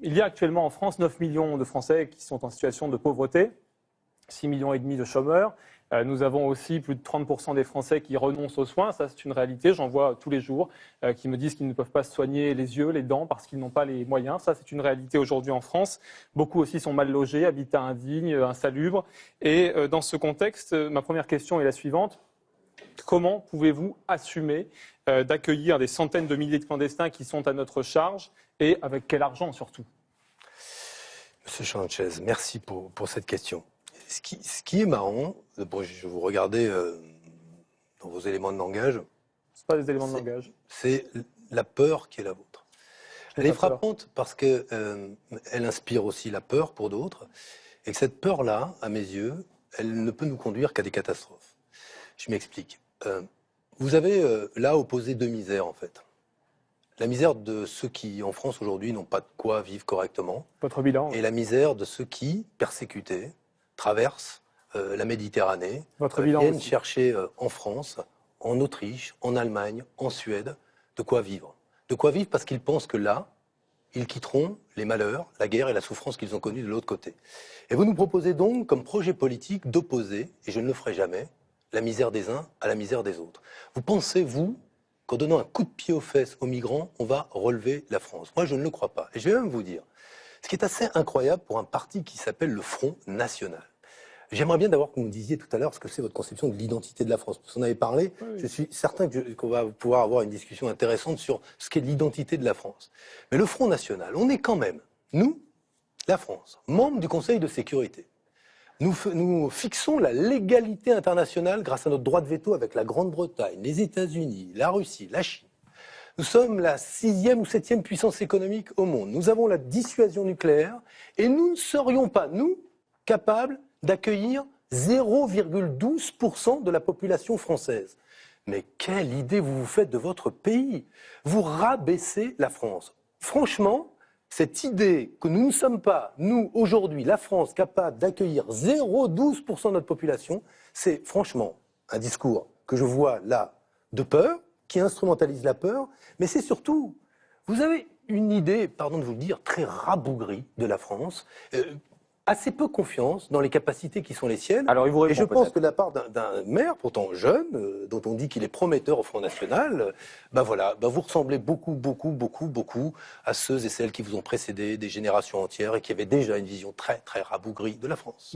Il y a actuellement en France 9 millions de Français qui sont en situation de pauvreté, 6,5 millions de chômeurs. Nous avons aussi plus de 30% des Français qui renoncent aux soins. Ça, c'est une réalité. J'en vois tous les jours qui me disent qu'ils ne peuvent pas se soigner les yeux, les dents parce qu'ils n'ont pas les moyens. Ça, c'est une réalité aujourd'hui en France. Beaucoup aussi sont mal logés, habitat indigne, insalubre. Et dans ce contexte, ma première question est la suivante. Comment pouvez-vous assumer d'accueillir des centaines de milliers de clandestins qui sont à notre charge et avec quel argent surtout? Monsieur Sanchez, merci pour cette question. Ce qui est marrant, je vous regardais dans vos éléments de langage. Ce pas des éléments de langage. C'est la peur qui est la vôtre. Elle est frappante parce qu'elle inspire aussi la peur pour d'autres. Et que cette peur-là, à mes yeux, elle ne peut nous conduire qu'à des catastrophes. Je m'explique. Vous avez là opposé deux misères, en fait. La misère de ceux qui, en France, aujourd'hui, n'ont pas de quoi vivre correctement. Votre bilan. Et la misère de ceux qui, persécutés, traversent la Méditerranée, viennent chercher en France, en Autriche, en Allemagne, en Suède, de quoi vivre. De quoi vivre parce qu'ils pensent que là, ils quitteront les malheurs, la guerre et la souffrance qu'ils ont connus de l'autre côté. Et vous nous proposez donc, comme projet politique, d'opposer, et je ne le ferai jamais, la misère des uns à la misère des autres. Vous pensez, vous, qu'en donnant un coup de pied aux fesses aux migrants, on va relever la France? Moi, je ne le crois pas. Et je vais même vous dire, ce qui est assez incroyable pour un parti qui s'appelle le Front National. J'aimerais bien d'abord que vous me disiez tout à l'heure ce que c'est votre conception de l'identité de la France. Vous en avez parlé, oui. Je suis certain qu'on va pouvoir avoir une discussion intéressante sur ce qu'est l'identité de la France. Mais le Front National, on est quand même, nous, la France, membres du Conseil de sécurité. Nous fixons la légalité internationale grâce à notre droit de veto avec la Grande-Bretagne, les États-Unis, la Russie, la Chine. Nous sommes la 6e ou 7e puissance économique au monde. Nous avons la dissuasion nucléaire et nous ne serions pas, nous, capables d'accueillir 0,12% de la population française. Mais quelle idée vous vous faites de votre pays? Vous rabaissez la France. Franchement, cette idée que nous ne sommes pas, nous, aujourd'hui, la France, capables d'accueillir 0,12% de notre population, c'est franchement un discours que je vois là de peur, qui instrumentalise la peur, mais c'est surtout, vous avez une idée, pardon de vous le dire, très rabougrie de la France, assez peu confiance dans les capacités qui sont les siennes. Alors, il vous répond, et je pense que de la part d'un maire, pourtant jeune, dont on dit qu'il est prometteur au Front National, vous ressemblez beaucoup à ceux et celles qui vous ont précédé, des générations entières, et qui avaient déjà une vision très, très rabougrie de la France.